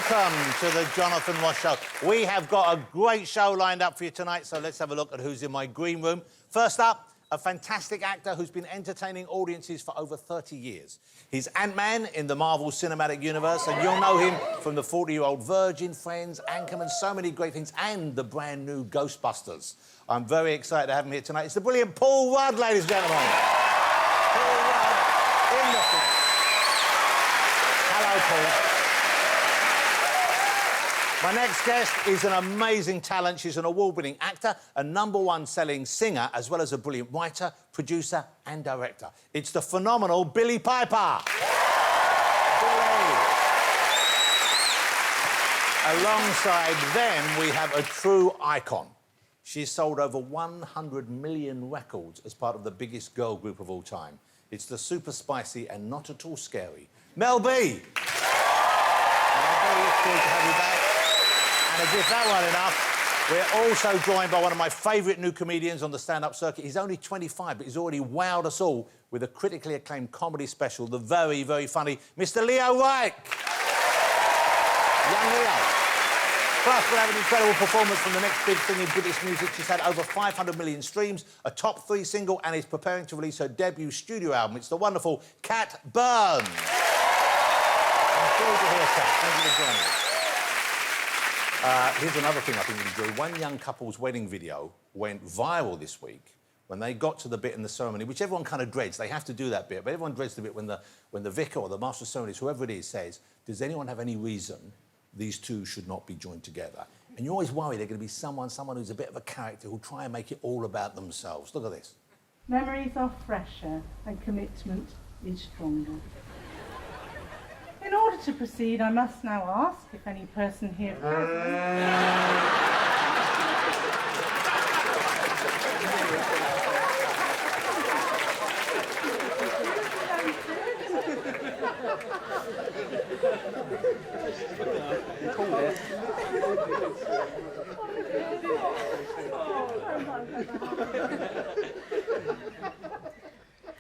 Welcome to the Jonathan Ross Show. We have got a great show lined up for you tonight, so let's have a look at who's in my green room. First up, a fantastic actor who's been entertaining audiences for over 30 years. He's Ant-Man in the Marvel Cinematic Universe, and you'll know him from the 40-Year-Old Virgin, Friends, Anchorman, so many great things, and the brand new Ghostbusters. I'm very excited to have him here tonight. It's the brilliant Paul Rudd, ladies and gentlemen. Paul Rudd in the flesh. Hello, Paul. My next guest is an amazing talent. She's an award-winning actor, a #1 selling singer, as well as a brilliant writer, producer and director. It's the phenomenal Billie Piper. Billie. Alongside them, we have a true icon. She's sold over 100 million records as part of the biggest girl group of all time. It's the super spicy and not at all scary Mel B. Mel B, it's good to have you back. And as if that weren't enough, we're also joined by one of my favourite new comedians on the stand-up circuit. He's only 25, but he's already wowed us all with a critically acclaimed comedy special, the very, very funny Mr. Leo Reich. Young Leo. Plus, we'll have an incredible performance from the next big thing in British music. She's had over 500 million streams, a top 3 single, and is preparing to release her debut studio album. It's the wonderful Cat Burns. I'm thrilled to hear Cat. Thank you for joining us. Here's another thing I think you enjoy. One young couple's wedding video went viral this week when they got to the bit in the ceremony, which everyone kind of dreads. They have to do that bit, but everyone dreads the bit when the vicar or the master of ceremonies, whoever it is, says, does anyone have any reason these two should not be joined together? And you always worry they're going to be someone who's a bit of a character who'll try and make it all about themselves. Look at this. Memories are fresher and commitment is stronger. In order to proceed, I must now ask if any person here present...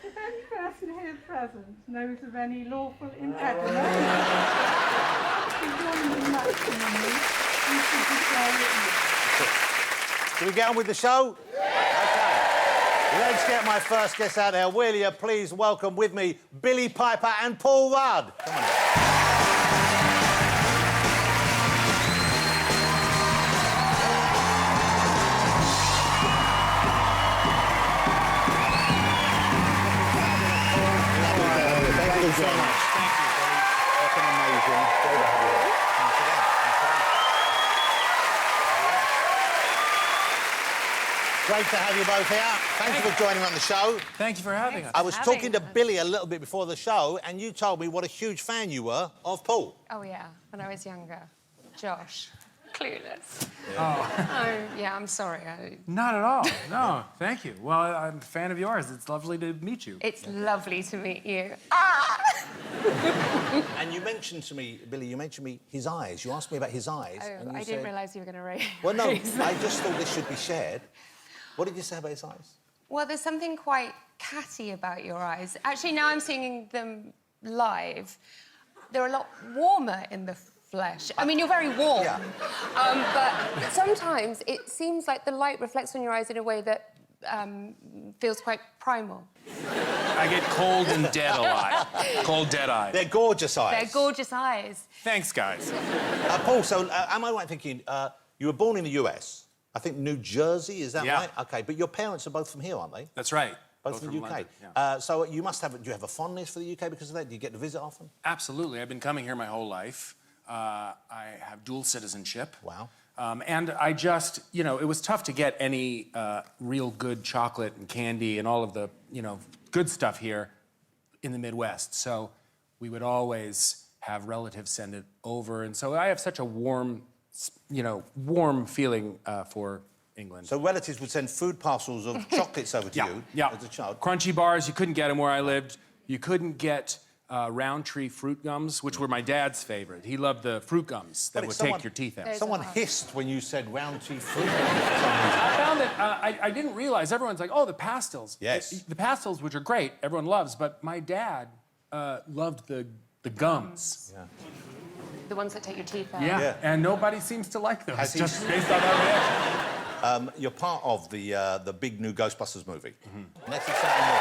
If any person here present knows of any lawful impediment to joining matrimony, you should declare it now. Can we get on with the show? Yeah. OK. Let's get my first guest out there. Will you please welcome with me Billie Piper and Paul Rudd? Come on. Thank you so much. Thank you, Billie. That's an amazing. Great to have you here. Thanks again. Great to have you both here. Thank you for joining me on the show. Thank you for having us. I was talking to Billie a little bit before the show, and you told me what a huge fan you were of Paul. Oh, yeah, when I was younger. Josh. Clueless. Yeah. Oh, yeah, I'm sorry. Not at all. No, thank you. Well, I'm a fan of yours. It's lovely to meet you. It's lovely to meet you. Ah! And you mentioned to me, Billie, you mentioned me his eyes. You asked me about his eyes. Oh, and you I didn't realise you were going to raise. Well, no, I just thought this should be shared. What did you say about his eyes? Well, there's something quite catty about your eyes. Actually, now I'm seeing them live. They're a lot warmer in the flesh. I mean, you're very warm. Yeah. But sometimes it seems like the light reflects on your eyes in a way that feels quite primal. I get cold and dead a lot. Cold, dead eyes. They're gorgeous eyes. They're gorgeous eyes. Thanks, guys. Paul, so am I right in thinking you were born in the US? I think New Jersey, is that right? OK, but your parents are both from here, aren't they? That's right. Both from the UK. London, yeah. So you must have... Do you have a fondness for the UK because of that? Do you get to visit often? Absolutely. I've been coming here my whole life. I have dual citizenship. Wow. And I just, you know, it was tough to get any real good chocolate and candy and all of the, you know, good stuff here in the Midwest. So we would always have relatives send it over. And so I have such a warm, you know, warm feeling for England. So relatives would send food parcels of chocolates over to you as a child? Crunchy bars, you couldn't get them where I lived. You couldn't get Roundtree fruit gums, which were my dad's favorite. He loved the fruit gums that would take your teeth out. Someone hissed when you said Roundtree fruit gums. I found that I didn't realize, everyone's like, oh, the pastels. Yes. The pastels, which are great, everyone loves, but my dad loved the gums. Yeah. the ones that take your teeth out. Yeah. Yeah. And nobody seems to like those, Has he- just based on that reaction. You're part of the big new Ghostbusters movie. Let's exciting more.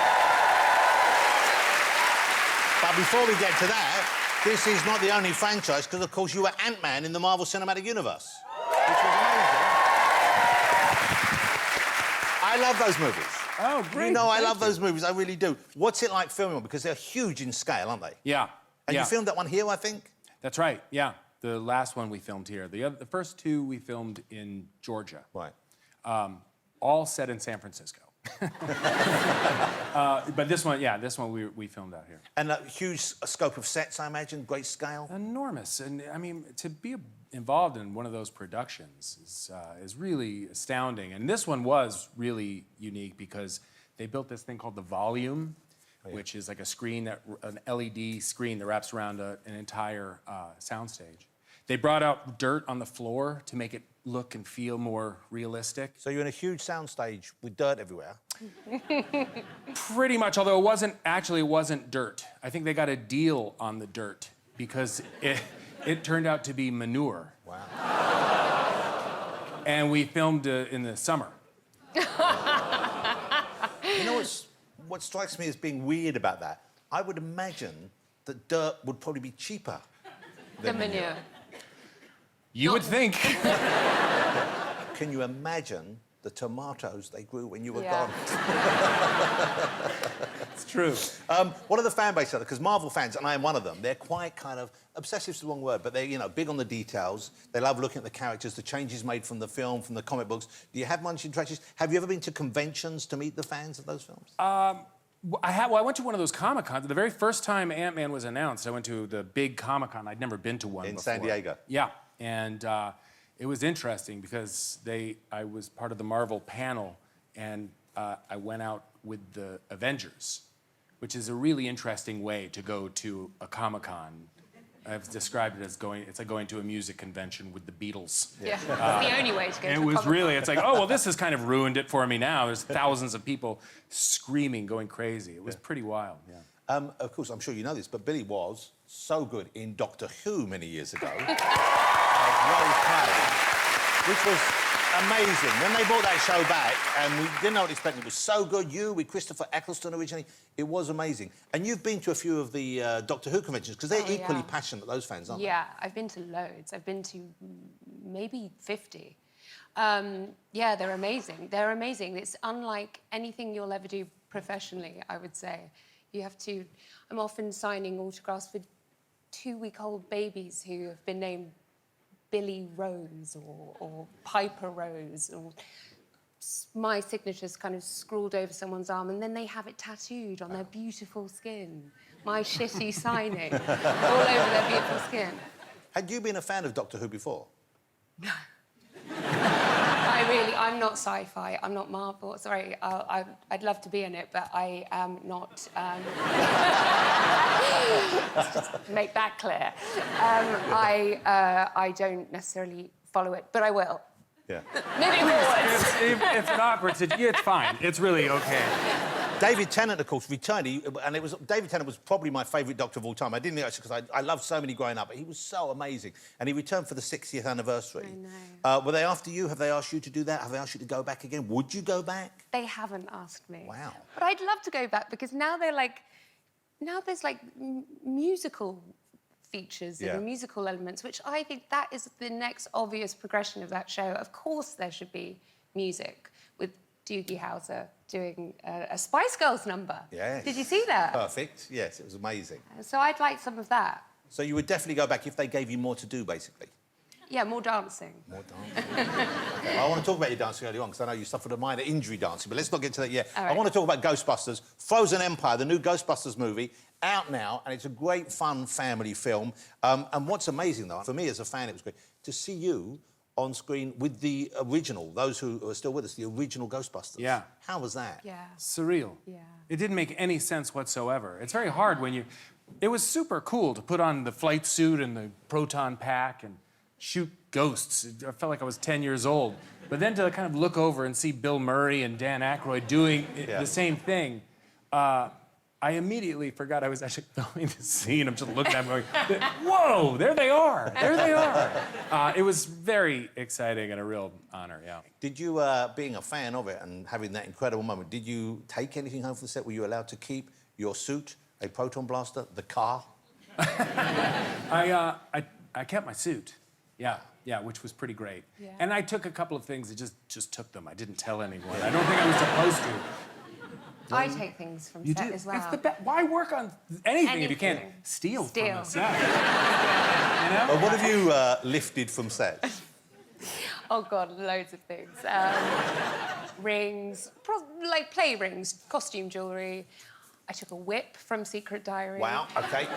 But before we get to that, this is not the only franchise, because, of course, you were Ant-Man in the Marvel Cinematic Universe, which was amazing. I love those movies. Oh, great. You know, I Thank love you. those movies. I really do. What's it like filming them? Because they're huge in scale, aren't they? Yeah. And yeah. you filmed that one here, I think? That's right, yeah. The last one we filmed here. The first two we filmed in Georgia. Right. All set in San Francisco. But this one, we filmed out here. And a huge scope of sets, I imagine, great scale. Enormous, and I mean, to be involved in one of those productions is really astounding. And this one was really unique because they built this thing called the Volume, which is like a screen, an LED screen that wraps around an entire soundstage. They brought out dirt on the floor to make it look and feel more realistic. So you're in a huge soundstage with dirt everywhere. Pretty much, although it wasn't dirt. I think they got a deal on the dirt because it turned out to be manure. Wow. And we filmed in the summer. You know what strikes me as being weird about that? I would imagine that dirt would probably be cheaper The manure. You would think. Can you imagine the tomatoes they grew when you were Yeah. gone? It's true. What are the fan base? Because Marvel fans, and I am one of them, they're quite kind of, obsessive's the wrong word, but they're, you know, big on the details. They love looking at the characters, the changes made from the film, from the comic books. Do you have much interactions? Have you ever been to conventions to meet the fans of those films? I went to one of those Comic-Cons. The very first time Ant-Man was announced, I went to the big Comic-Con. I'd never been to one In before. San Diego? Yeah, and it was interesting because I was part of the Marvel panel, and I went out with the Avengers, which is a really interesting way to go to a Comic-Con. I've described it as it's like going to a music convention with the Beatles. Yeah. It's the only way to go And to it a was Comic-Con. really, it's like, oh, well, this has kind of ruined it for me now. There's thousands of people screaming, going crazy. It was pretty wild, yeah. Of course, I'm sure you know this, but Billy was so good in Doctor Who many years ago. Rose Tyler, which was amazing. When they brought that show back, and we didn't know what to expect, it was so good. You with Christopher Eccleston originally, it was amazing. And you've been to a few of the Doctor Who conventions, because they're equally passionate, those fans, aren't Yeah, I've been to loads. I've been to maybe 50. Yeah, they're amazing. They're amazing. It's unlike anything you'll ever do professionally, I would say. You have to... I'm often signing autographs for 2-week-old babies who have been named Billy Rose or Piper Rose, or my signature's kind of scrawled over someone's arm, and then they have it tattooed on their beautiful skin. My shitty signing all over their beautiful skin. they? Had you been a fan of Doctor Who before? I'm not sci-fi, I'm not Marvel. Sorry, I'd love to be in it, but I am not. Let's just make that clear. I don't necessarily follow it, but I will. Yeah. Moving forward. It's an awkward situation. It's fine. It's really okay. David Tennant, of course, returned, David Tennant was probably my favourite Doctor of all time. I didn't actually, because I loved so many growing up, but he was so amazing. And he returned for the 60th anniversary. I know. Were they after you? Have they asked you to do that? Have they asked you to go back again? Would you go back? They haven't asked me. Wow. But I'd love to go back, because now there's like musical features Yeah. and musical elements, which I think that is the next obvious progression of that show. Of course there should be music, with Doogie Howser doing a Spice Girls number. Yes. Did you see that? Perfect. Yes, it was amazing. So I'd like some of that. So you would definitely go back if they gave you more to do, basically? Yeah, more dancing. More dancing. Okay, I want to talk about your dancing earlier on, because I know you suffered a minor injury dancing, but let's not get to that yet. All I right. want to talk about Ghostbusters. Frozen Empire, the new Ghostbusters movie, out now, and it's a great, fun family film. And what's amazing, though, for me as a fan, it was great to see you on screen with the original, those who are still with us, the original Ghostbusters. Yeah. How was that? Yeah. Surreal. Yeah. It didn't make any sense whatsoever. It's very hard when you... It was super cool to put on the flight suit and the proton pack and shoot ghosts. I felt like I was 10 years old. But then to kind of look over and see Bill Murray and Dan Aykroyd doing the same thing, I immediately forgot I was actually filming the scene. I'm just looking at them going, whoa, there they are. There they are. It was very exciting and a real honor, yeah. Did you, being a fan of it and having that incredible moment, did you take anything home from the set? Were you allowed to keep your suit, a proton blaster, the car? I kept my suit. Yeah, which was pretty great. Yeah. And I took a couple of things, I just took them. I didn't tell anyone. I don't think I was supposed to. I take things from You set do? as well. That's the best. Why work on anything if you can't steal from the set? You know? Well, what have you lifted from set? Oh, God, loads of things. Rings, like play rings, costume jewellery. I took a whip from Secret Diary. Wow, OK.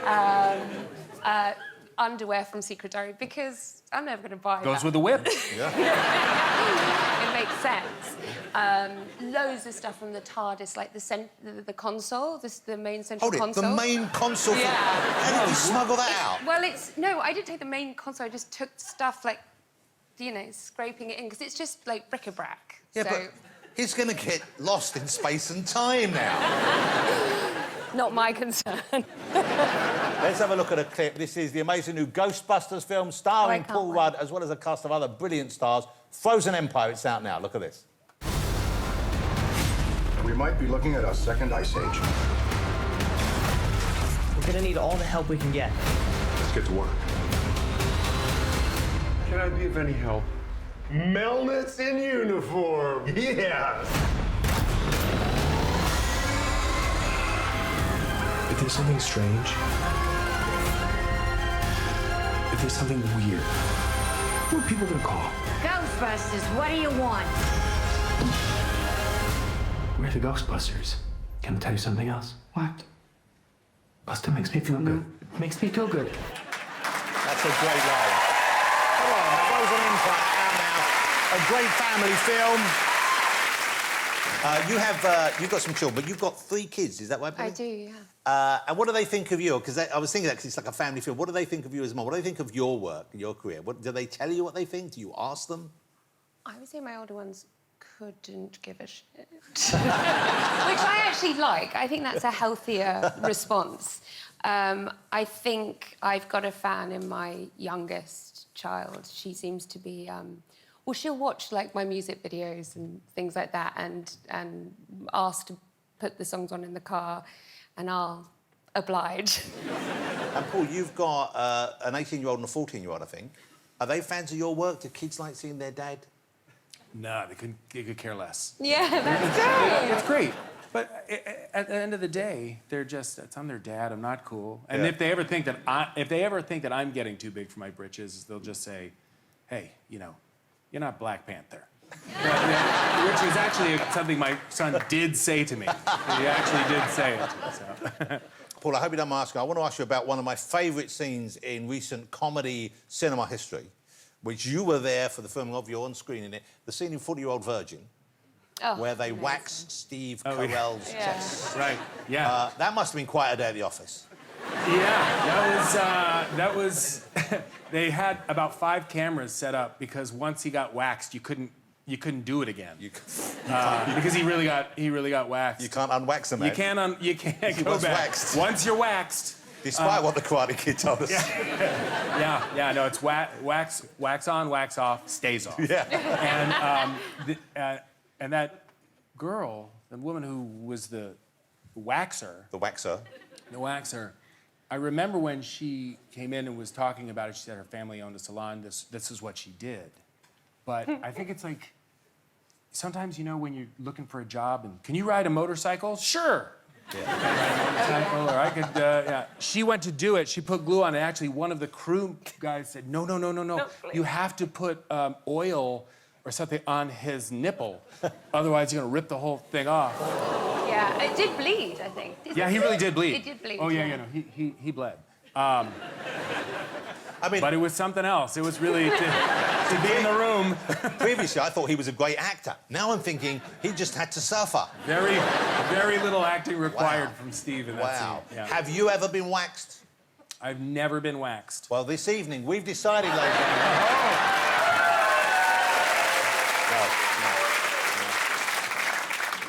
Underwear from Secret Diary, because I'm never going to buy Goes that. with the whip. Yeah. It makes sense. Loads of stuff from the TARDIS, like the console, the main central Hold it, console. the main console? Yeah. How did you smuggle that out? Well, no, I didn't take the main console. I just took stuff like, you know, scraping it in, because it's just like bric-a-brac. Yeah, so... but he's going to get lost in space and time now. Not my concern. Let's have a look at a clip. This is the amazing new Ghostbusters film starring can't Paul wait. Rudd, as well as a cast of other brilliant stars. Frozen Empire, it's out now. Look at this. We might be looking at a second ice age. We're gonna need all the help we can get. Let's get to work. Can I be of any help? Melnitz in uniform. Yes. If there's something strange, if there's something weird, who are people gonna call? Ghostbusters, what do you want? We're the Ghostbusters. Can I tell you something else? What? Buster makes me feel good. Makes me feel good. That's a great line. Come on, Frozen Empire out now. A great family film. You've got some children, but you've got 3 kids, is that right, Billie? I do, yeah. And what do they think of you? Because I was thinking that because it's like a family film. What do they think of you as a mum? What do they think of your work and your career? Do they tell you what they think? Do you ask them? I would say my older ones couldn't give a shit. Which I actually like. I think that's a healthier response. I think I've got a fan in my youngest child. She seems to be... well, she'll watch, like, my music videos and things like that and ask to put the songs on in the car, and I'll oblige. And Paul, you've got an 18-year-old and a 14-year-old, I think. Are they fans of your work? Do kids like seeing their dad? No, they could care less. Yeah, that's great. It's great. But at the end of the day, it's I'm their dad. I'm not cool. And Yeah. if they ever think that I'm getting too big for my britches, they'll just say, "Hey, you know, you're not Black Panther." Which is actually something my son did say to me. He actually did say it. So. Paul, I hope you don't mind asking. I want to ask you about one of my favourite scenes in recent comedy cinema history, which you were there for the filming of. You're on screen in it. The scene in 40-Year-Old Virgin, Oh, where they amazing. wax Steve Oh, yeah. Carell's Yeah. chest. Right. Yeah. That must have been quite a day at the office. Yeah. That was. They had about 5 cameras set up because once he got waxed, you couldn't do it again. Because he really got waxed. You can't unwax a man. You can't He go was back. waxed. Once you're waxed. Despite what the Karate Kid told us. Yeah. No, it's wax on, wax off, stays off. Yeah. And that girl, the woman who was the waxer. The waxer. The waxer. I remember when she came in and was talking about it. She said her family owned a salon. This is what she did. But I think it's like sometimes, you know, when you're looking for a job and can you ride a motorcycle? Sure. Yeah. Or I could, yeah. She went to do it. She put glue on it. Actually, one of the crew guys said, no. You have to put oil or something on his nipple. Otherwise, you're going to rip the whole thing off. Yeah, it did bleed, I think. Yeah, he really did bleed. It did bleed. Oh, yeah, no, he bled. I mean, But it was something else. It was really to be in the room. previously, I thought he was a great actor. Now I'm thinking he just had to suffer. Very little acting required Wow. from Steve in that Wow. scene. Yeah. Have you ever been waxed? I've never been waxed. Well, this evening, we've decided, ladies and gentlemen...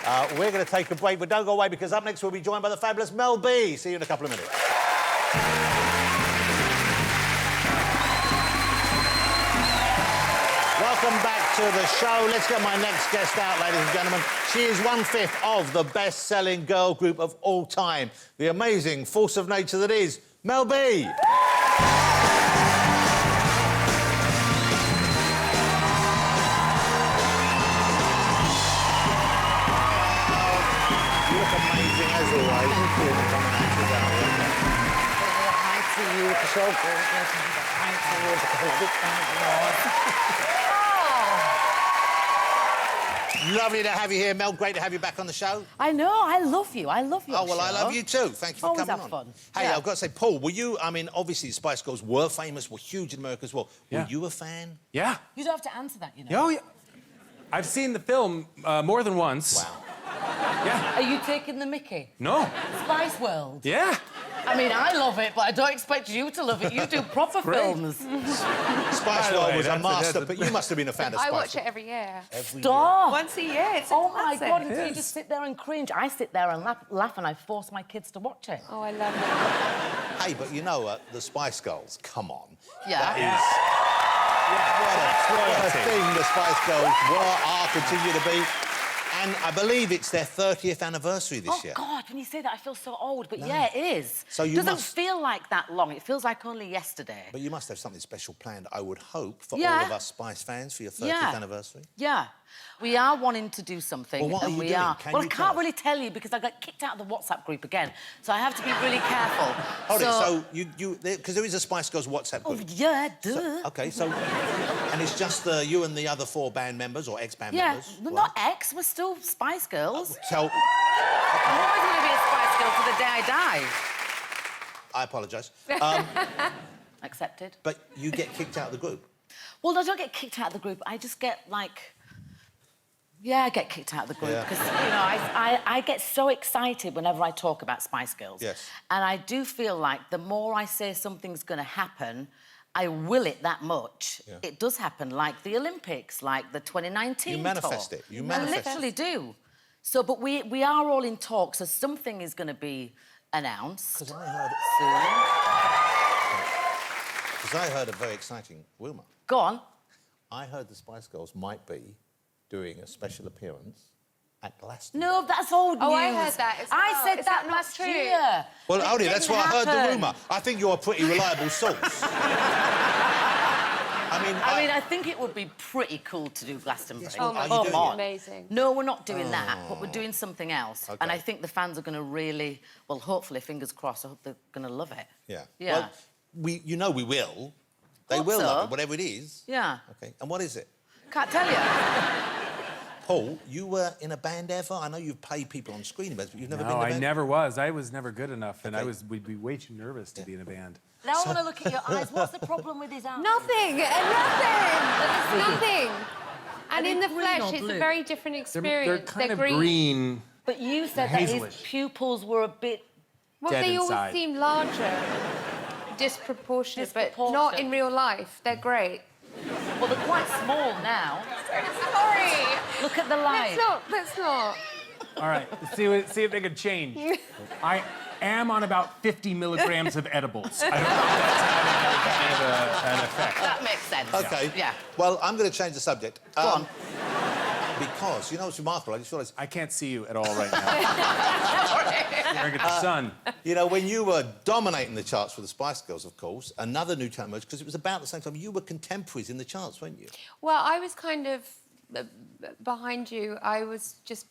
We're going to take a break, but don't go away because up next we'll be joined by the fabulous Mel B. See you in a couple of minutes. Welcome back to the show. Let's get my next guest out, ladies and gentlemen. She is 1/5 of the best-selling girl group of all time, the amazing force of nature that is Mel B. You look amazing as always. Thank you. Hi to you, so gorgeous. Hi to you, because I love it. Lovely to have you here, Mel. Great to have you back on the show. I know, I love you. I love you. Oh, well, I love you too. Thank you for Always coming have on. fun. Hey, Yeah. I've got to say, Paul, were you, I mean, obviously the Spice Girls were famous, were huge in America as well. Yeah. Were you a fan? Yeah. You don't have to answer that, you know. Oh, yeah. I've seen the film more than once. Wow. Yeah. Are you taking the mickey? No. Spice World. Yeah. I mean, I love it, but I don't expect you to love it. You do proper films. Spice the World way, was a that's master, it. but you must have been a fan of Spice I watch World. it every year. Stop. Once a year, it's a Oh, my classic. God, It you is. just sit there and cringe. I sit there and laugh and I force my kids to watch it. Oh, I love it. Hey, but you know, the Spice Girls, come on. Yeah. That is... What a thing the Spice Girls were, are, continue to be. And I believe it's their 30th anniversary this year. Oh, God, when you say that, I feel so old. But yeah, it is. So you doesn't must- feel like that long. It feels like only yesterday. But you must have something special planned, I would hope, for Yeah. all of us Spice fans for your 30th Yeah. anniversary. Yeah. We are wanting to do something. Well, what are and you we doing? are. Can Well, you I tell can't us? really tell you because I got kicked out of the WhatsApp group again. So I have to be really careful. Hold it, so because there is a Spice Girls WhatsApp Oh, group. yeah, duh. So, OK, so... and it's just you and the other 4 band members, or ex-band Yeah, members? we're right? not ex, we're still Spice Girls. So, I'm always going to be a Spice Girl to the day I die. I apologise. Accepted. But you get kicked out of the group. Well, I don't get kicked out of the group. I just get, like... Yeah, I get kicked out of the group Yeah. because, you know, I get so excited whenever I talk about Spice Girls. Yes. And I do feel like the more I say something's going to happen, I will it that much. Yeah. It does happen, like the Olympics, like the 2019 You manifest tour. it. You manifest I literally do. So, but we are all in talks, so something is going to be announced Because I heard... soon. Because I heard a very exciting rumour. Go on. I heard the Spice Girls might be doing a special appearance at Glastonbury. No, that's old news. Oh, I heard that as I well. said Is that that not last true? year. Well, It Odie, that's didn't why I heard the happen. rumour. I think you're a pretty reliable source. I mean, I think it would be pretty cool to do Glastonbury. Yes, well, Oh, my are you God, doing it? amazing. No, we're not doing that, but we're doing something else. Okay. And I think the fans are going to really, well, hopefully, fingers crossed, I hope they're going to love it. Yeah. Yeah. Well, you know we will. They Hope will so. love it, whatever it is. Yeah. OK. And what is it? Can't tell you. Paul, you were in a band ever? I know you've played people on screen events, but you've never been No, in a I band? never was. I was never good enough, and Okay. we'd be way too nervous to be in a band. Now I want to look at your eyes. What's the problem with his eyes? Nothing. Nothing. And in the green flesh, or it's blue? a very different They're experience. kind of green. But you said that his Hazelish. pupils were a bit... Well, Dead they inside. always seem larger, disproportionate, but not Disproportionate. in real life. They're great. Well, they're quite small now. Sorry. Look at the light. Let's not. All right, see if they can change. I am on about 50 milligrams of edibles. I don't know if that's having an effect. That makes sense. OK. Yeah. Well, I'm going to change the subject. Go on. Because, you know what's remarkable? I just realised, I can't see you at all right now. Staring at the sun. you know, when you were dominating the charts for the Spice Girls, of course, another new talent emerged, because it was about the same time. You were contemporaries in the charts, weren't you? Well, I was kind of behind you. I was just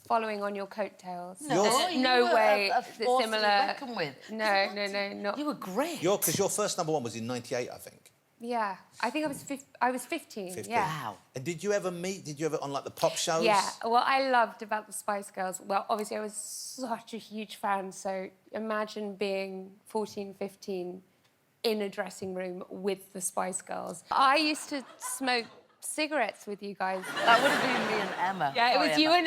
following on your coattails. No, There's you no were way a the force to be similar. reckoned with. No, not. You were great. Because your first #1 was in '98, I think. Yeah, I think I was 15. 15. Yeah. Wow. And did you ever on, like, the pop shows? Yeah, what I loved about the Spice Girls, well, obviously I was such a huge fan, so imagine being 14, 15 in a dressing room with the Spice Girls. I used to smoke cigarettes with you guys. That would have been me and Emma. Yeah, it Sorry, was you Emma.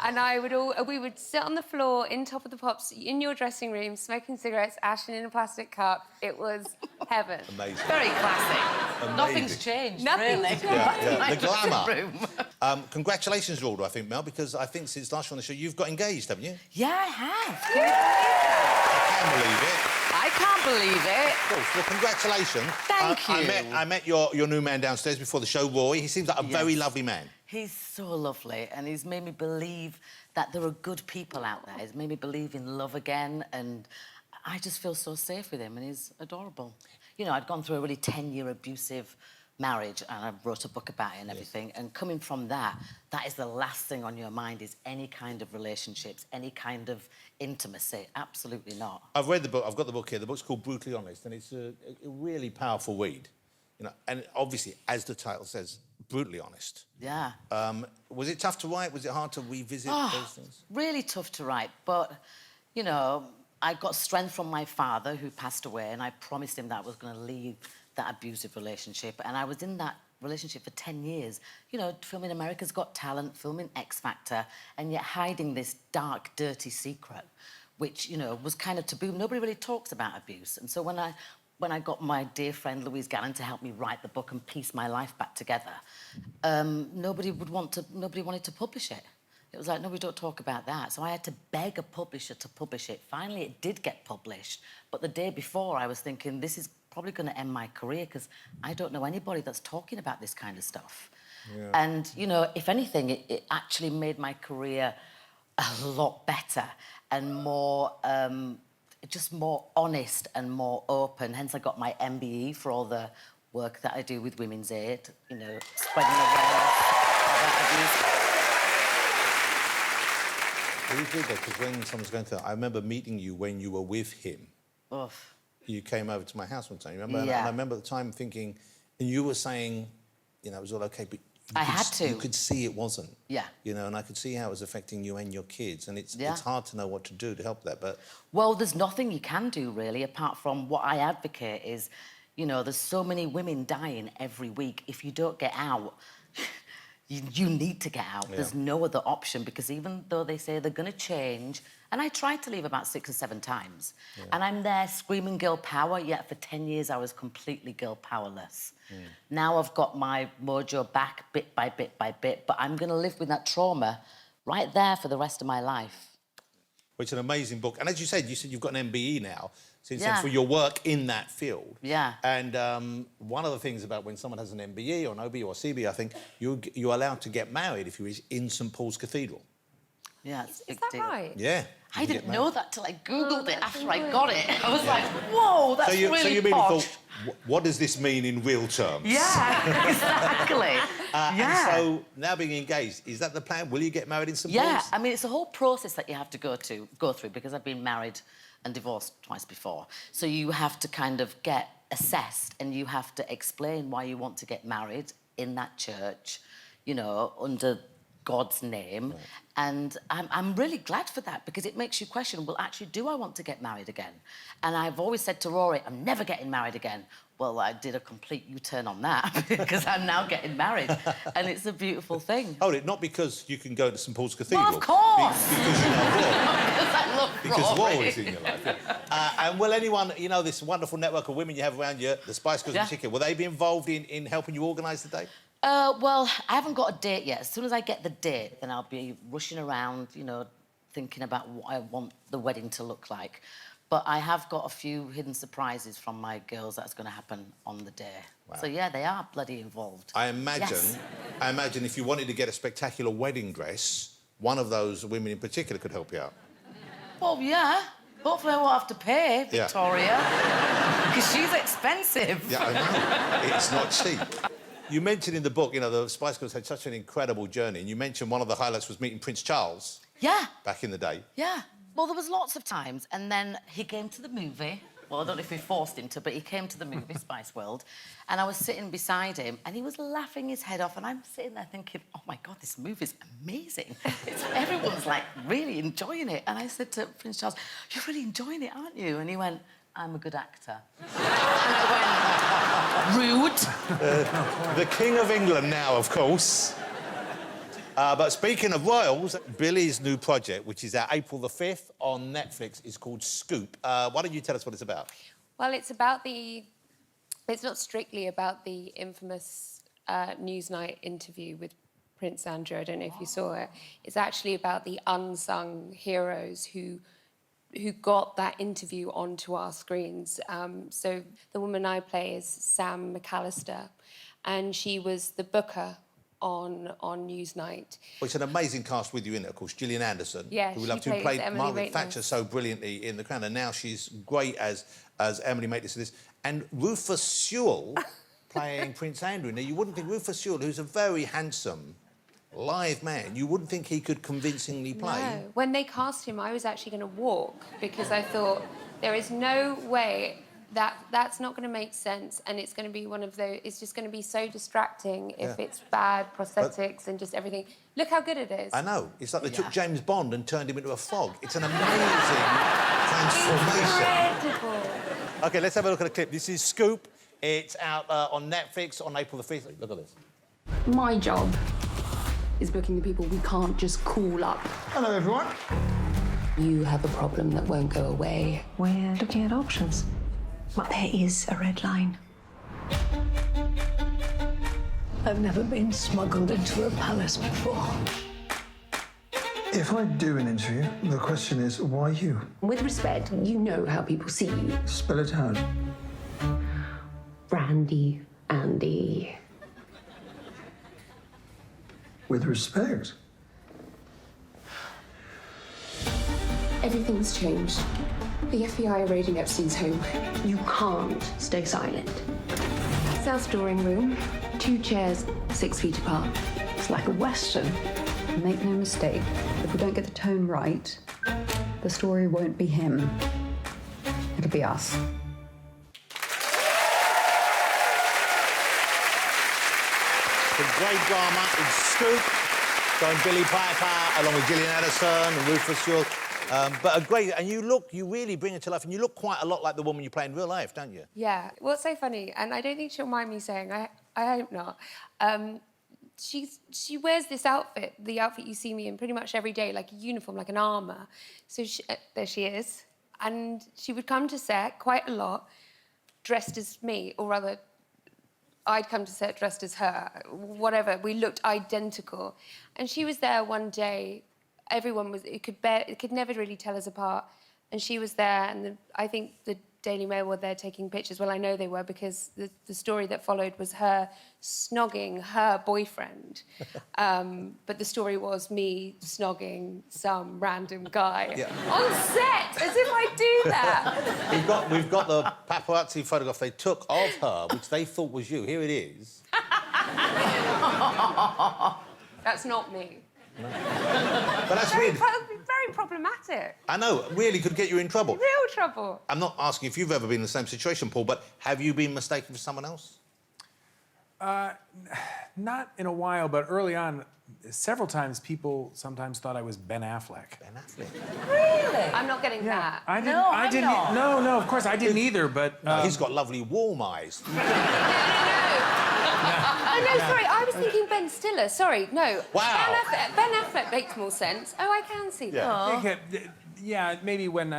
and Emma, and we would sit on the floor in Top of the Pops in your dressing room, smoking cigarettes, ashing in a plastic cup. It was heaven. Amazing. Very classic. Amazing. Nothing's changed, Nothing's really. changed. Yeah, My the glamour. room. Congratulations, Lauder, I think, Mel, because I think since last year on the show, you've got engaged, haven't you? Yeah, I have. I can't believe it. I can't believe it. Of course. Well, congratulations. Thank you. I met your new man downstairs before the show, Roy. He seems like a very lovely man. He's so lovely, and he's made me believe that there are good people out there. He's made me believe in love again, and I just feel so safe with him, and he's adorable. You know, I'd gone through a really 10-year abusive marriage, and I wrote a book about it and everything, and coming from that, that is the last thing on your mind is any kind of relationships, any kind of intimacy. Absolutely not. I've read the book. I've got the book here. The book's called Brutally Honest, and it's a really powerful read. You know, and obviously, as the title says, brutally honest. Yeah. Was it tough to write? Was it hard to revisit those things? Really tough to write, but, you know, I got strength from my father, who passed away, and I promised him that I was going to leave that abusive relationship, and I was in that relationship for 10 years. You know, filming America's Got Talent, filming X Factor, and yet hiding this dark, dirty secret, which, you know, was kind of taboo. Nobody really talks about abuse. And so when I got my dear friend Louise Gannon to help me write the book and piece my life back together, nobody wanted to publish it. It was like, no, we don't talk about that. So I had to beg a publisher to publish it. Finally, it did get published. But the day before, I was thinking, this is probably going to end my career because I don't know anybody that's talking about this kind of stuff. Yeah. And, you know, if anything, it actually made my career a lot better and more, just more honest and more open. Hence, I got my MBE for all the work that I do with Women's Aid, you know, spreading awareness about abuse. It was good, though, because when someone's going through... I remember meeting you when you were with him. Oof. You came over to my house one time, remember? Yeah. And I remember at the time thinking... And you were saying, you know, it was all OK, but... I had to. You could see it wasn't. Yeah. You know, and I could see how it was affecting you and your kids, and it's hard to know what to do to help that, but... Well, there's nothing you can do, really, apart from what I advocate is, you know, there's so many women dying every week. If you don't get out... You need to get out. Yeah. There's no other option because even though they say they're going to change, and I tried to leave about 6 or 7 times, and I'm there screaming girl power, yet for 10 years I was completely girl powerless. Now I've got my mojo back bit by bit by bit, but I'm going to live with that trauma right there for the rest of my life. Well, it's an amazing book. And as you said you've got an MBE now, since then, for your work in that field. Yeah. And one of the things about when someone has an MBE or an OB or CB, I think, you're allowed to get married, if you wish, in St Paul's Cathedral. Yeah, it's a big Is that deal. right? Yeah. I didn't know that till I Googled it after I got it. I was like, whoa, that's really So you really posh. thought, what does this mean in real terms? Yeah, exactly. And so, now being engaged, is that the plan? Will you get married in St Paul's? Yeah, I mean, it's a whole process that you have to go through, because I've been married and divorced twice before. So you have to kind of get assessed and you have to explain why you want to get married in that church, you know, under God's name. Right. And I'm really glad for that because it makes you question, well, actually, do I want to get married again? And I've always said to Rory, I'm never getting married again. Well, I did a complete U-turn on that because I'm now getting married and it's a beautiful thing. Oh, not because you can go to St Paul's Cathedral. Well, of course! Because you love Rory. Because I love Rory. Because Rory is in your life. Yeah. And will anyone, you know, this wonderful network of women you have around you, the Spice Girls in particular, will they be involved in helping you organise the day? Well, I haven't got a date yet. As soon as I get the date, then I'll be rushing around, you know, thinking about what I want the wedding to look like. But I have got a few hidden surprises from my girls that's going to happen on the day. Wow. So, yeah, they are bloody involved. I imagine if you wanted to get a spectacular wedding dress, one of those women in particular could help you out. Well, yeah. Hopefully I won't have to pay, Victoria. Because she's expensive. Yeah, I know. It's not cheap. You mentioned in the book, you know, the Spice Girls had such an incredible journey, and you mentioned one of the highlights was meeting Prince Charles. Yeah. Back in the day. Yeah. Well, there was lots of times, and then he came to the movie. Well, I don't know if we forced him to, but he came to the movie, Spice World, and I was sitting beside him, and he was laughing his head off, and I'm sitting there thinking, oh, my God, this movie's amazing. Everyone's, like, really enjoying it. And I said to Prince Charles, you're really enjoying it, aren't you? And he went, I'm a good actor. And I went, rude. The King of England now, of course. But speaking of royals, Billie's new project, which is out April the 5th on Netflix, is called Scoop. Why don't you tell us what it's about? Well, it's about the... It's not strictly about the infamous Newsnight interview with Prince Andrew. I don't know if you saw it. It's actually about the unsung heroes who got that interview onto our screens. So the woman I play is Sam McAllister, and she was the booker on Newsnight. Well, it's an amazing cast with you in it, of course. Gillian Anderson, Yeah, who we she love to, who plays played Emily Margaret Maitland. Thatcher so brilliantly in The Crown, and now she's great as Emily Maitland in this. And Rufus Sewell playing Prince Andrew. Now, you wouldn't think Rufus Sewell, who's a very handsome, live man, you wouldn't think he could convincingly play. No. When they cast him, I was actually going to walk because I thought there is no way that's not going to make sense, and it's going to be one of those. It's just going to be so distracting if it's bad prosthetics and just everything. Look how good it is. I know. It's like they took James Bond and turned him into a frog. It's an amazing transformation. Incredible. OK, let's have a look at a clip. This is Scoop. It's out on Netflix on April the 5th. Look at this. My job is booking the people we can't just call up. Hello, everyone. You have a problem that won't go away. We're looking at options. But there is a red line. I've never been smuggled into a palace before. If I do an interview, the question is, why you? With respect, you know how people see you. Spell it out. Brandy, Andy. With respect. Everything's changed. The FBI are raiding Epstein's home. You can't stay silent. Self-storing room, 2 chairs, 6 feet apart. It's like a Western. Make no mistake, if we don't get the tone right, the story won't be him. It'll be us. Some great drama in Scoop, starring Billie Piper, along with Gillian Anderson and Rufus Sewell. But a great... And you really bring it to life, and you look quite a lot like the woman you play in real life, don't you? Yeah. What's so funny, and I don't think she'll mind me saying, I hope not, she wears this outfit, the outfit you see me in pretty much every day, like a uniform, like an armour. So there she is. And she would come to set quite a lot, dressed as me, or rather, I'd come to set dressed as her, whatever. We looked identical. And she was there one day, everyone was, it could never really tell us apart. And she was there, and I think the Daily Mail were there taking pictures. Well, I know they were, because the story that followed was her snogging her boyfriend. But the story was me snogging some random guy on set, as if I do that. We've got the paparazzi photograph they took of her, which they thought was you. Here it is. That's not me. No. But that's very, weird. Very problematic. I know, really could get you in trouble. Real trouble. I'm not asking if you've ever been in the same situation, Paul, but have you been mistaken for someone else? Not in a while, but early on, several times people sometimes thought I was Ben Affleck. Ben Affleck? Really? I'm not getting that. I didn't. No, of course I didn't either. But no, he's got lovely warm eyes. Oh, no, sorry, I was thinking Ben Stiller. Sorry, no. Wow. Ben Affleck makes more sense. Oh, I can see that. Yeah, maybe when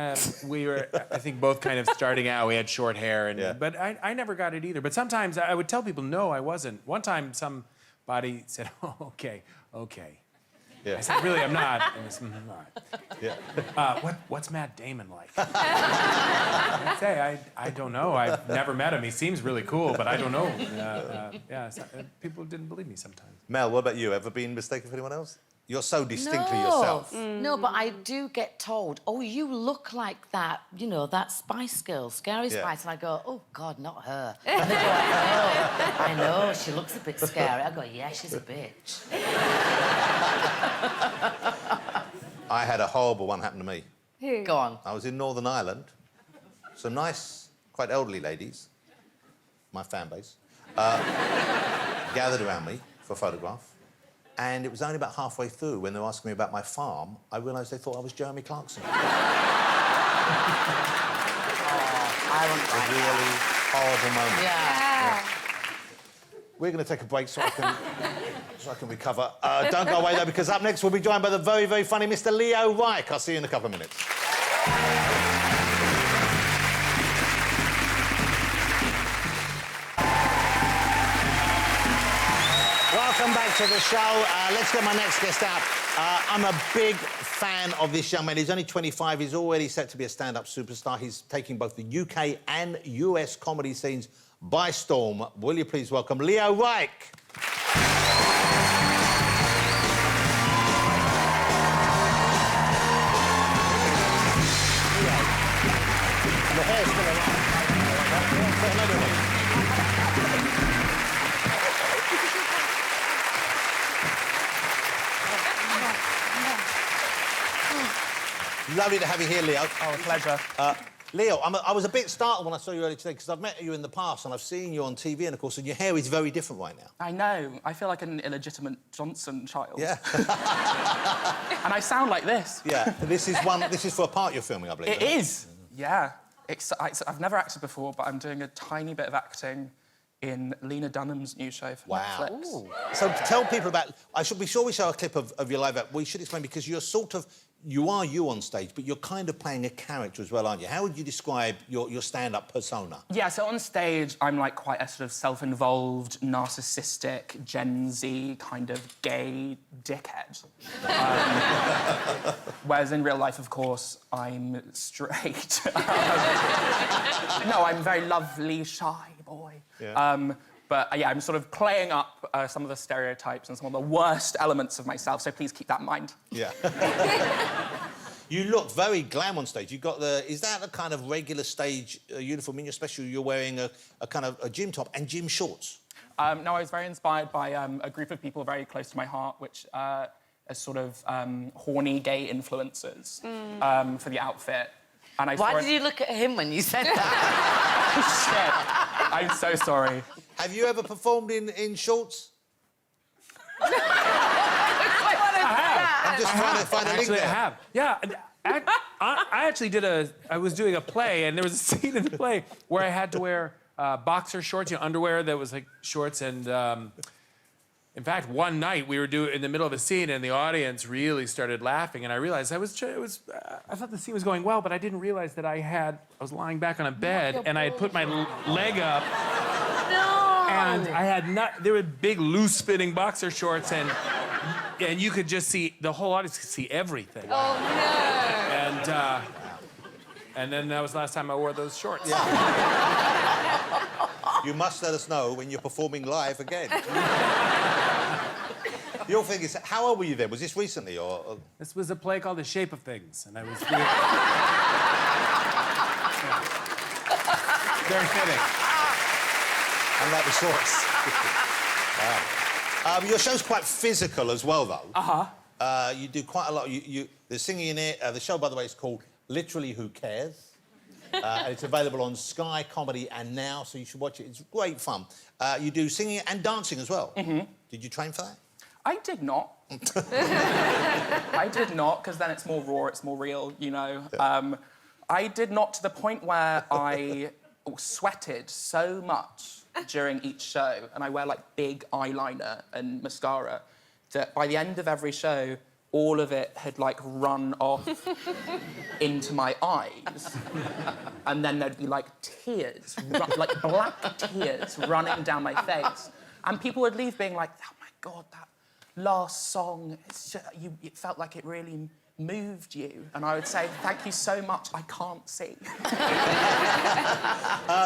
we were, I think, both kind of starting out, we had short hair, but I never got it either. But sometimes I would tell people, no, I wasn't. One time, somebody said, oh, okay. Yeah. I said, really, I'm not. And it's, all right. Yeah. What's Matt Damon like? I'd say, I don't know. I've never met him. He seems really cool, but I don't know. People didn't believe me sometimes. Mel, what about you? Ever been mistaken for anyone else? You're so distinctly yourself. No, but I do get told, oh, you look like that, you know, that Spice Girl, Scary Spice. And I go, oh, God, not her. And they go, I know, she looks a bit scary. I go, yeah, she's a bitch. I had a horrible one happen to me. Who? Go on. I was in Northern Ireland. Some nice, quite elderly ladies, my fan base, gathered around me for a photograph. And it was only about halfway through, when they were asking me about my farm, I realised they thought I was Jeremy Clarkson. I want a really horrible moment. Yeah. We're going to take a break so I can recover. Don't go away, though, because up next we'll be joined by the very, very funny Mr. Leo Reich. I'll see you in a couple of minutes. Welcome back to the show. Let's get my next guest out. I'm a big fan of this young man. He's only 25. He's already set to be a stand-up superstar. He's taking both the UK and US comedy scenes by storm. Will you please welcome Leo Reich? The hair's still alive. Lovely to have you here, Leo. Oh, a pleasure. Leo, I was a bit startled when I saw you earlier today because I've met you in the past and I've seen you on TV and, of course, and your hair is very different right now. I know. I feel like an illegitimate Johnson child. Yeah. And I sound like this. Yeah. This is for a part you're filming, I believe. It is. Yeah. I've never acted before, but I'm doing a tiny bit of acting in Lena Dunham's new show for Netflix. Ooh. So tell people about... Before we show a clip of your live act, we should explain, because you're sort of... You are you on stage, but you're kind of playing a character as well, aren't you? How would you describe your stand-up persona? Yeah, so on stage, I'm like quite a sort of self-involved, narcissistic, Gen Z kind of gay dickhead. Whereas in real life, of course, I'm straight. No, I'm a very lovely, shy boy. Yeah. But, yeah, I'm sort of playing up some of the stereotypes and some of the worst elements of myself, so please keep that in mind. Yeah. You look very glam on stage. You've got the... Is that the kind of regular stage uniform? In your special, you're wearing a kind of a gym top and gym shorts. No, I was very inspired by a group of people very close to my heart, which are sort of horny gay influencers for the outfit. And Why did you look at him when you said that? Shit. I'm so sorry. Have you ever performed in shorts? I have. I'm just trying to find a link there. I have. Yeah. I actually I was doing a play, and there was a scene in the play where I had to wear boxer shorts, underwear that was like shorts, and in fact, one night we were in the middle of a scene, and the audience really started laughing, and I realized I thought the scene was going well, but I didn't realize that I was lying back on a bed, and I had put my leg up. No! And I had there were big, loose-fitting boxer shorts, and you could just see, the whole audience could see everything. Oh, no! And then that was the last time I wore those shorts. Yeah. You must let us know when you're performing live again. Your thing is, how old were you then? Was this recently, or...? This was a play called The Shape of Things, and I was... Very fitting. Unlike the shorts. Wow. Your show's quite physical as well, though. Uh-huh. You do quite a lot. There's singing in it. The show, by the way, is called Literally Who Cares? And it's available on Sky Comedy and Now, so you should watch it. It's great fun. You do singing and dancing as well. Mm-hmm. Did you train for that? I did not. I did not, because then it's more raw, it's more real, Yeah. I did not, to the point where I sweated so much during each show, and I wear, like, big eyeliner and mascara, that by the end of every show, all of it had, like, run off into my eyes. And then there'd be, like, tears, like black tears running down my face. And people would leave being like, oh, my God, that last song, it felt like it really moved you. And I would say, thank you so much, I can't see.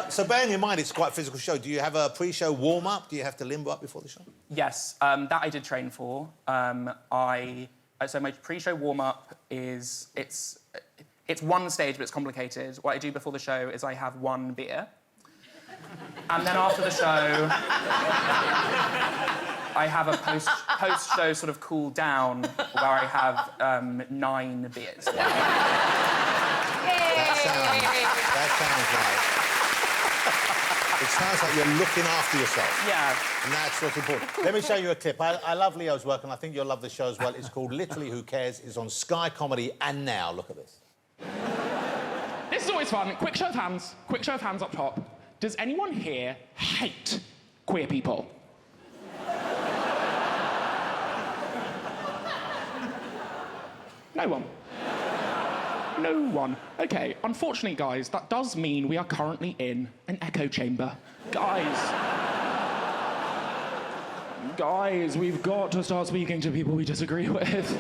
So bearing in mind it's quite a physical show, do you have a pre-show warm-up? Do you have to limber up before the show? Yes, that I did train for. So my pre-show warm-up is... It's one stage, but it's complicated. What I do before the show is I have one beer. And then after the show, I have a post-show sort of cool down where I have 9 beers. That sounds like... It sounds like you're looking after yourself. Yeah. And that's what's important. Let me show you a clip. I love Leo's work, and I think you'll love the show as well. It's called Literally Who Cares? It's on Sky Comedy and Now. Look at this. This This is always fun. Quick show of hands. Quick show of hands up top. Does anyone here hate queer people? No one. No one. Okay, unfortunately, guys, that does mean we are currently in an echo chamber. Guys, we've got to start speaking to people we disagree with.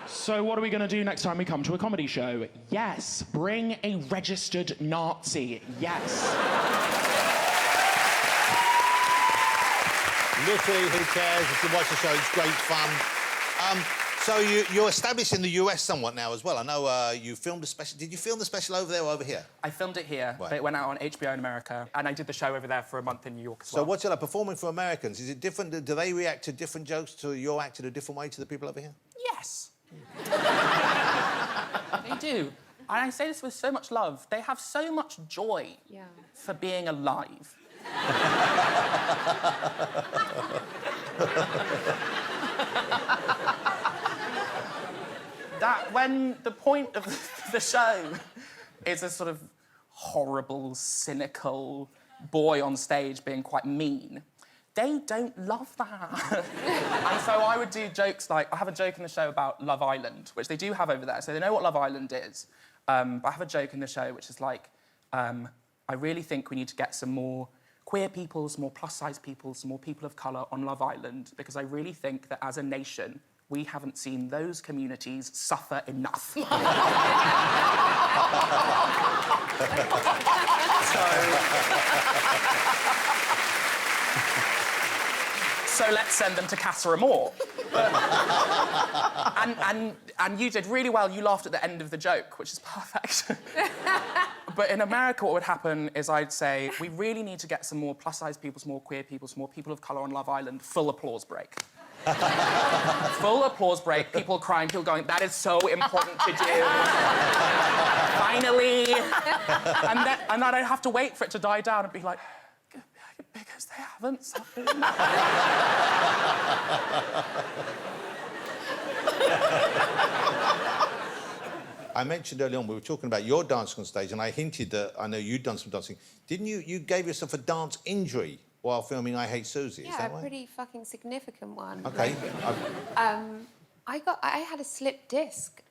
So what are we going to do next time we come to a comedy show? Yes, bring a registered Nazi. Yes. Literally, who cares? If you watch the show, it's great fun. So you're established in the US somewhat now as well. I know you filmed a special. Did you film the special over there or over here? I filmed it here, but it went out on HBO in America, and I did the show over there for a month in New York as well. So what's it like performing for Americans? Is it different? Do they react to different jokes to your act in a different way to the people over here? Yes. They do. And I say this with so much love. They have so much joy for being alive. That when the point of the show is a sort of horrible, cynical boy on stage being quite mean, they don't love that. And so I would do jokes like, I have a joke in the show about Love Island, which they do have over there, so they know what Love Island is. But I have a joke in the show which is like, I really think we need to get some more queer people, some more plus-size people, some more people of colour on Love Island, because I really think that as a nation, we haven't seen those communities suffer enough. So let's send them to Casa Amor. And you did really well. You laughed at the end of the joke, which is perfect. But in America, what would happen is I'd say, we really need to get some more plus-size people, some more queer people, some more people of colour on Love Island. Full applause break. Full applause break, people crying, people going, that is so important to do. Finally. And then I'd have to wait for it to die down and be like, because they haven't suffered enough. I mentioned early on, we were talking about your dancing on stage, and I hinted that I know you'd done some dancing. Didn't you? You gave yourself a dance injury while filming I Hate Susie, is that Yeah, a right? pretty fucking significant one. OK. I had a slip disc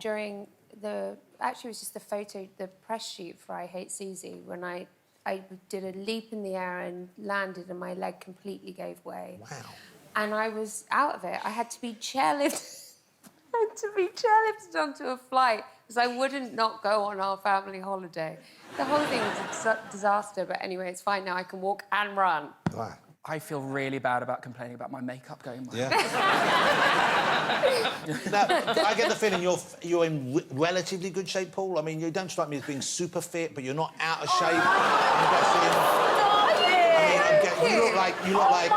during the... Actually, it was just the photo, the press shoot for I Hate Susie, when I did a leap in the air and landed and my leg completely gave way. Wow. And I was out of it. I had to be chairlifted. I had to be chairlifted onto a flight because I wouldn't not go on our family holiday. The whole thing was a disaster, but anyway, it's fine now. I can walk and run. Wow. I feel really bad about complaining about my makeup going wrong. Yeah. Now, I get the feeling you're in relatively good shape, Paul. I mean, you don't strike me as being super fit, but you're not out of shape. You look like you look like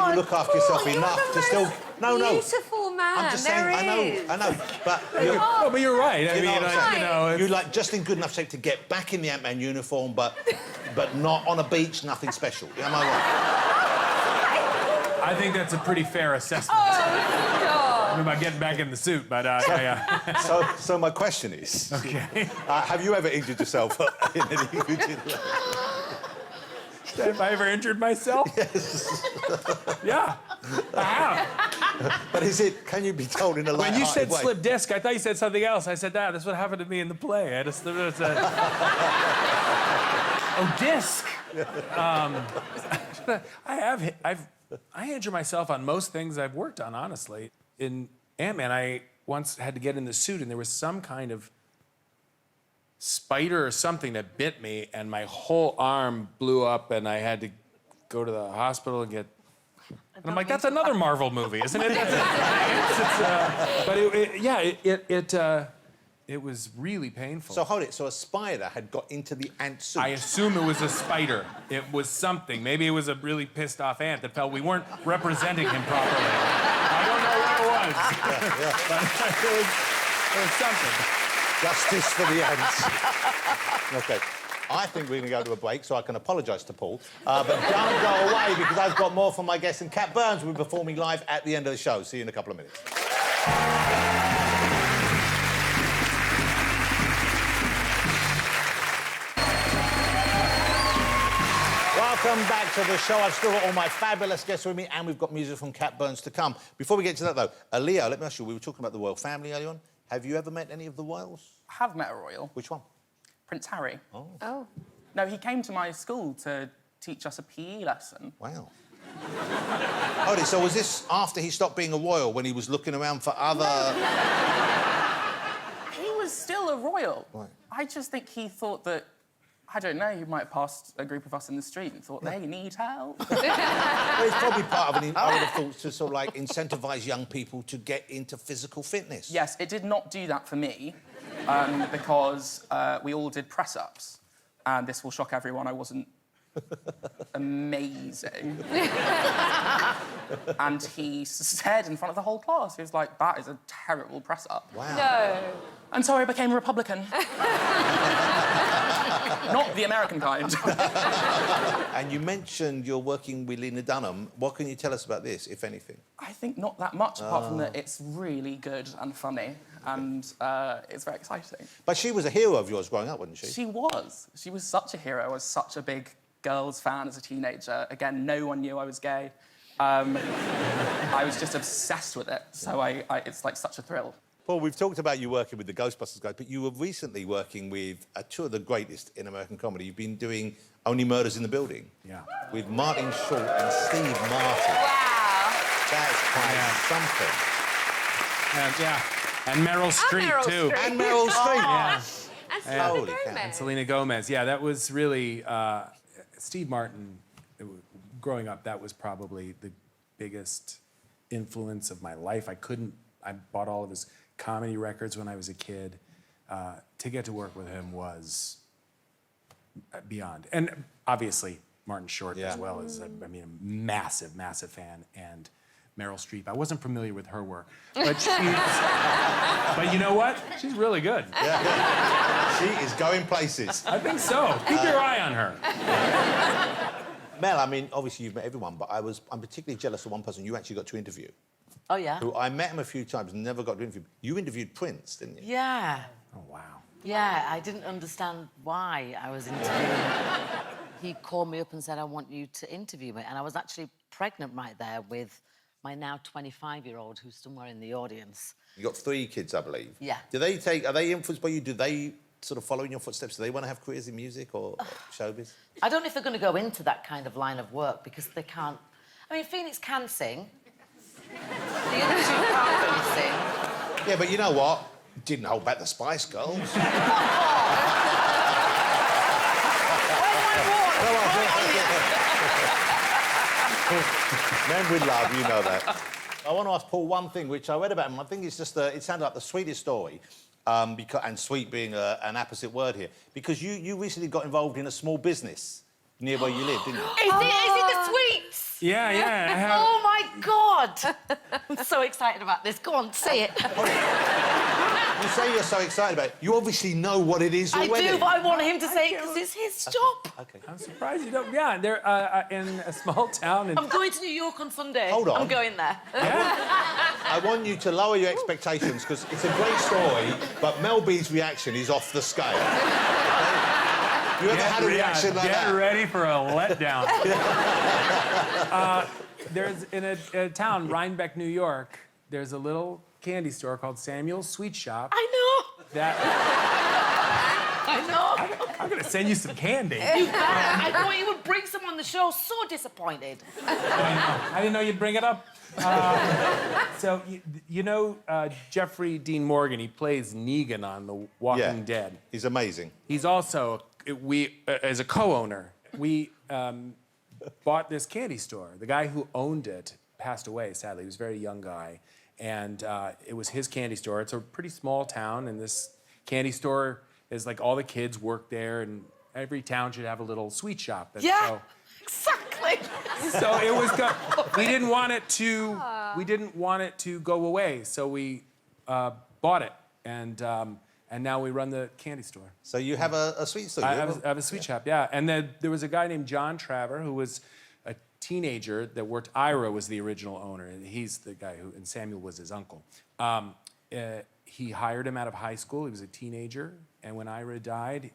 you look after yourself enough to still. No. Beautiful man. I'm just saying. I know. But No, but you're right. I mean, you're like just in good enough shape to get back in the Ant-Man uniform, but not on a beach. Nothing special. Am I right? I think that's a pretty fair assessment. Oh, I'm about getting back in the suit, but yeah. So my question is, Okay. have you ever injured yourself in any routine? Have I ever injured myself? Yes. Yeah, I have. But can you be told in a When you said way? slip disc, I thought you said something else. I said, that's what happened to me in the play. I just... Oh, disc. I injure myself on most things I've worked on, honestly. In Ant-Man, I once had to get in the suit, and there was some kind of spider or something that bit me, and my whole arm blew up, and I had to go to the hospital and get... And I'm like, that's another Marvel movie, isn't it? But it was really painful. So hold it. So a spider had got into the ant suit. I assume it was a spider. It was something. Maybe it was a really pissed off ant that felt we weren't representing him properly. I don't know what it was. But it was something. Justice for the ants. OK. I think we're going to go to a break, so I can apologise to Paul. But don't go away, because I've got more from my guest, and Cat Burns will be performing live at the end of the show. See you in a couple of minutes. Welcome back to the show. I've still got all my fabulous guests with me, and we've got music from Cat Burns to come. Before we get to that, though, Leo, let me ask you, we were talking about the royal family earlier on. Have you ever met any of the royals? I have met a royal. Which one? Prince Harry. Oh. No, he came to my school to teach us a PE lesson. Wow. Oh, so was this after he stopped being a royal, when he was looking around for other... He was still a royal. Right. I just think he thought that, I don't know, he might have passed a group of us in the street and thought, they need help. Well, it's probably part of I would have thought, to sort of, like, incentivise young people to get into physical fitness. Yes, it did not do that for me, because we all did press-ups. And this will shock everyone, I wasn't amazing. And he said in front of the whole class, he was like, that is a terrible press-up. Wow. No. And so I became a Republican. Not the American kind. And you mentioned you're working with Lena Dunham. What can you tell us about this, if anything? I think not that much, apart from that it's really good and funny, and it's very exciting. But she was a hero of yours growing up, wasn't she? She was. She was such a hero. I was such a big Girls fan as a teenager. Again, no one knew I was gay. I was just obsessed with it, so it's like such a thrill. Well, we've talked about you working with the Ghostbusters guys, but you were recently working with two of the greatest in American comedy. You've been doing Only Murders in the Building. Yeah. With Martin Short and Steve Martin. Wow. That's quite something. And Meryl Streep, too. And Meryl Streep. Yeah. And Selena Holy cow. Gomez. And Selena Gomez. Yeah, that was really... Steve Martin, growing up, that was probably the biggest influence of my life. I bought all of his comedy records when I was a kid. To get to work with him was beyond. And obviously, Martin Short as well as, a massive, massive fan. And Meryl Streep. I wasn't familiar with her work, but but you know what? She's really good. Yeah. She is going places. I think so. Keep your eye on her. Mel, I mean, obviously you've met everyone, but I'm particularly jealous of one person you actually got to interview. Oh, yeah? Who I met him a few times, never got to interview. You interviewed Prince, didn't you? Yeah. Oh, wow. Yeah, I didn't understand why I was interviewing. He called me up and said, I want you to interview me. And I was actually pregnant right there with my now 25-year-old who's somewhere in the audience. You got 3 kids, I believe. Yeah. Are they influenced by you? Do they sort of follow in your footsteps? Do they want to have careers in music or showbiz? I don't know if they're going to go into that kind of line of work because they can't... I mean, Phoenix can sing. The other 2 can't really sing. Yeah, but you know what? Didn't hold back the Spice Girls. Men with love, you know that. I want to ask Paul one thing, which I read about him. I think it's just it sounded like the sweetest story, and sweet being an opposite word here, because you recently got involved in a small business near where you live, didn't you? Is it the sweets? Yeah, yeah, I have. Oh, my God! I'm so excited about this. Go on, say it. You say you're so excited about it. You obviously know what it is already. I do, but I want him to say it because it's his job. Okay. I'm surprised you don't. Yeah, they're in a small town. I'm going to New York on Sunday. Hold on. I'm going there. I want you to lower your expectations, because it's a great story, but Mel B's reaction is off the scale. You ever had a reaction like that? Get ready for a letdown. There's in a town, Rhinebeck, New York. There's a little candy store called Samuel's Sweet Shop. I know. I know. I'm gonna send you some candy. You better. I thought you would bring some on the show. So disappointed. I didn't know you'd bring it up. So you know Jeffrey Dean Morgan. He plays Negan on The Walking Dead. He's amazing. He's also as a co-owner. We bought this candy store. The guy who owned it passed away. Sadly, he was a very young guy, and it was his candy store. It's a pretty small town, and this candy store is like all the kids work there, and every town should have a little sweet shop. And Yeah. Exactly. So it was. We didn't want it to. We didn't want it to go away. So we bought it, and now we run the candy store. So you have a sweet store. I have a sweet shop. Yeah. And then there was a guy named John Traver who was a teenager that worked. Ira was the original owner, and he's the guy who. And Samuel was his uncle. He hired him out of high school. He was a teenager, and when Ira died,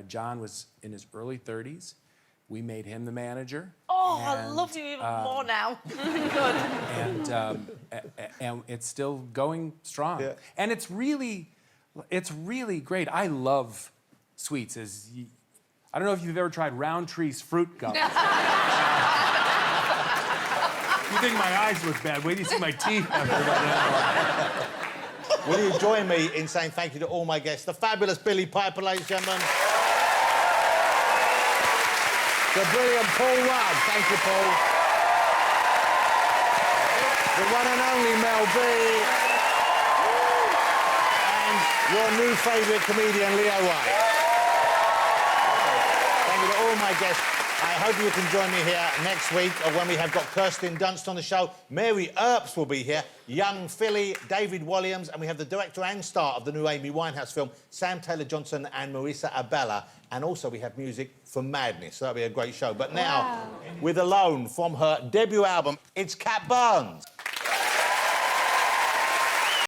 John was in his early 30s. we made him the manager. Oh, I love you even more now. Good. And it's still going strong. Yeah. And it's really great. I love sweets. I don't know if you've ever tried Roundtree's fruit gum. You think my eyes look bad? Wait till you see my teeth after that. Will you join me in saying thank you to all my guests? The fabulous Billie Piper, ladies and gentlemen. The brilliant Paul Rudd. Thank you, Paul. The one and only Mel B. And your new favourite comedian, Leo Reich. Thank you to all my guests. I hope you can join me here next week when we have got Kirsten Dunst on the show. Mary Earps will be here, young Philly, David Walliams, and we have the director and star of the new Amy Winehouse film, Sam Taylor-Johnson and Marissa Abella. And also we have music from Madness, so that'll be a great show. But now, with Alone from her debut album, it's Cat Barnes.